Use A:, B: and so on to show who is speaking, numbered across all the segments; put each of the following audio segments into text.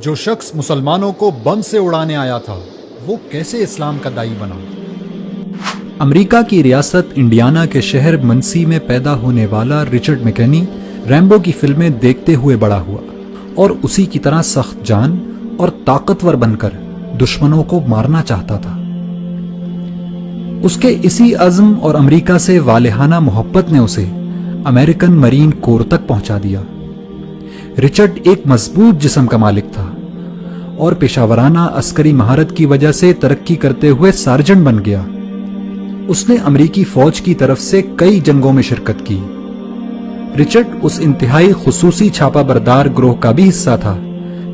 A: جو شخص مسلمانوں کو بم سے اڑانے آیا تھا وہ کیسے اسلام کا داعی بنا؟ امریکہ کی ریاست انڈیانا کے شہر منسی میں پیدا ہونے والا رچرڈ میکنی ریمبو کی فلمیں دیکھتے ہوئے بڑا ہوا اور اسی کی طرح سخت جان اور طاقتور بن کر دشمنوں کو مارنا چاہتا تھا۔ اس کے اسی عزم اور امریکہ سے والہانہ محبت نے اسے امریکن مرین کور تک پہنچا دیا۔ رچرڈ ایک مضبوط جسم کا مالک تھا اور پیشہ ورانہ عسکری مہارت کی وجہ سے ترقی کرتے ہوئے سارجنٹ بن گیا۔ اس نے امریکی فوج کی طرف سے کئی جنگوں میں شرکت کی۔ رچرڈ اس انتہائی خصوصی چھاپا بردار گروہ کا بھی حصہ تھا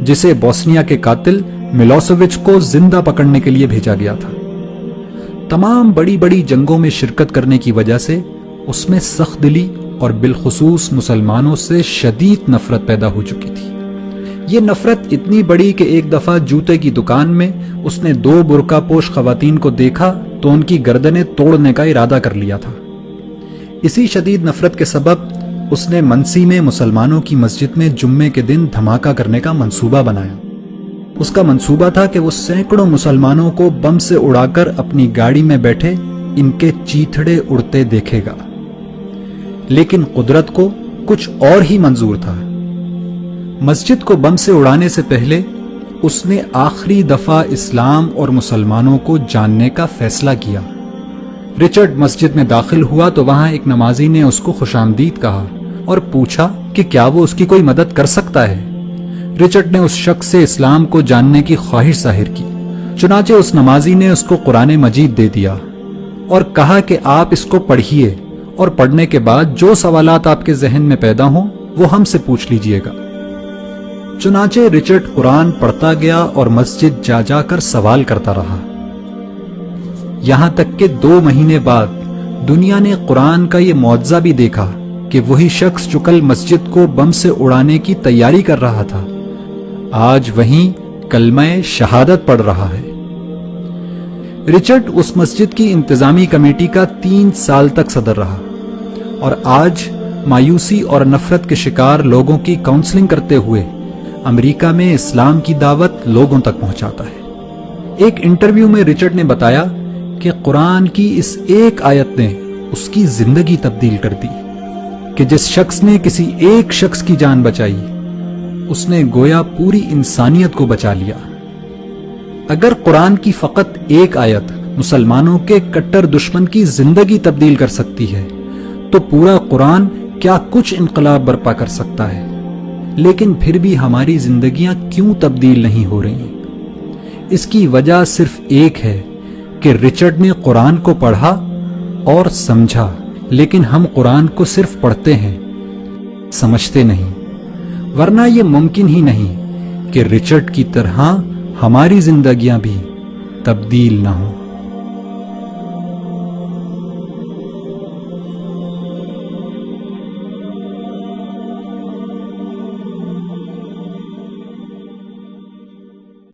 A: جسے بوسنیا کے قاتل ملوسیوچ کو زندہ پکڑنے کے لیے بھیجا گیا تھا۔ تمام بڑی بڑی جنگوں میں شرکت کرنے کی وجہ سے اس میں سخت دلی اور بالخصوص مسلمانوں سے شدید نفرت پیدا ہو چکی تھی۔ یہ نفرت اتنی بڑی کہ ایک دفعہ جوتے کی دکان میں اس نے 2 برقع پوش خواتین کو دیکھا تو ان کی گردنیں توڑنے کا ارادہ کر لیا تھا۔ اسی شدید نفرت کے سبب اس نے منسی میں مسلمانوں کی مسجد میں جمعے کے دن دھماکہ کرنے کا منصوبہ بنایا۔ اس کا منصوبہ تھا کہ وہ سینکڑوں مسلمانوں کو بم سے اڑا کر اپنی گاڑی میں بیٹھے ان کے چیتھڑے اڑتے دیکھے گا، لیکن قدرت کو کچھ اور ہی منظور تھا۔ مسجد کو بم سے اڑانے سے پہلے اس نے آخری دفعہ اسلام اور مسلمانوں کو جاننے کا فیصلہ کیا۔ رچرڈ مسجد میں داخل ہوا تو وہاں ایک نمازی نے اس کو خوش آمدید کہا اور پوچھا کہ کیا وہ اس کی کوئی مدد کر سکتا ہے۔ رچرڈ نے اس شخص سے اسلام کو جاننے کی خواہش ظاہر کی، چنانچہ اس نمازی نے اس کو قرآن مجید دے دیا اور کہا کہ آپ اس کو پڑھیے اور پڑھنے کے بعد جو سوالات آپ کے ذہن میں پیدا ہوں وہ ہم سے پوچھ لیجئے گا۔ چنانچہ رچرڈ قرآن پڑھتا گیا اور مسجد جا جا کر سوال کرتا رہا، یہاں تک کہ 2 مہینے بعد دنیا نے قرآن کا یہ معجزہ بھی دیکھا کہ وہی شخص جو کل مسجد کو بم سے اڑانے کی تیاری کر رہا تھا آج وہیں کلمہ شہادت پڑھ رہا ہے۔ رچرڈ اس مسجد کی انتظامی کمیٹی کا 3 سال تک صدر رہا اور آج مایوسی اور نفرت کے شکار لوگوں کی کاؤنسلنگ کرتے ہوئے امریکہ میں اسلام کی دعوت لوگوں تک پہنچاتا ہے۔ ایک انٹرویو میں رچرڈ نے بتایا کہ قرآن کی اس ایک آیت نے اس کی زندگی تبدیل کر دی کہ جس شخص نے کسی ایک شخص کی جان بچائی اس نے گویا پوری انسانیت کو بچا لیا۔ اگر قرآن کی فقط ایک آیت مسلمانوں کے کٹر دشمن کی زندگی تبدیل کر سکتی ہے تو پورا قرآن کیا کچھ انقلاب برپا کر سکتا ہے۔ لیکن پھر بھی ہماری زندگیاں کیوں تبدیل نہیں ہو رہی؟ اس کی وجہ صرف ایک ہے کہ رچرڈ نے قرآن کو پڑھا اور سمجھا، لیکن ہم قرآن کو صرف پڑھتے ہیں، سمجھتے نہیں، ورنہ یہ ممکن ہی نہیں کہ رچرڈ کی طرح ہماری زندگیاں بھی تبدیل نہ ہوں۔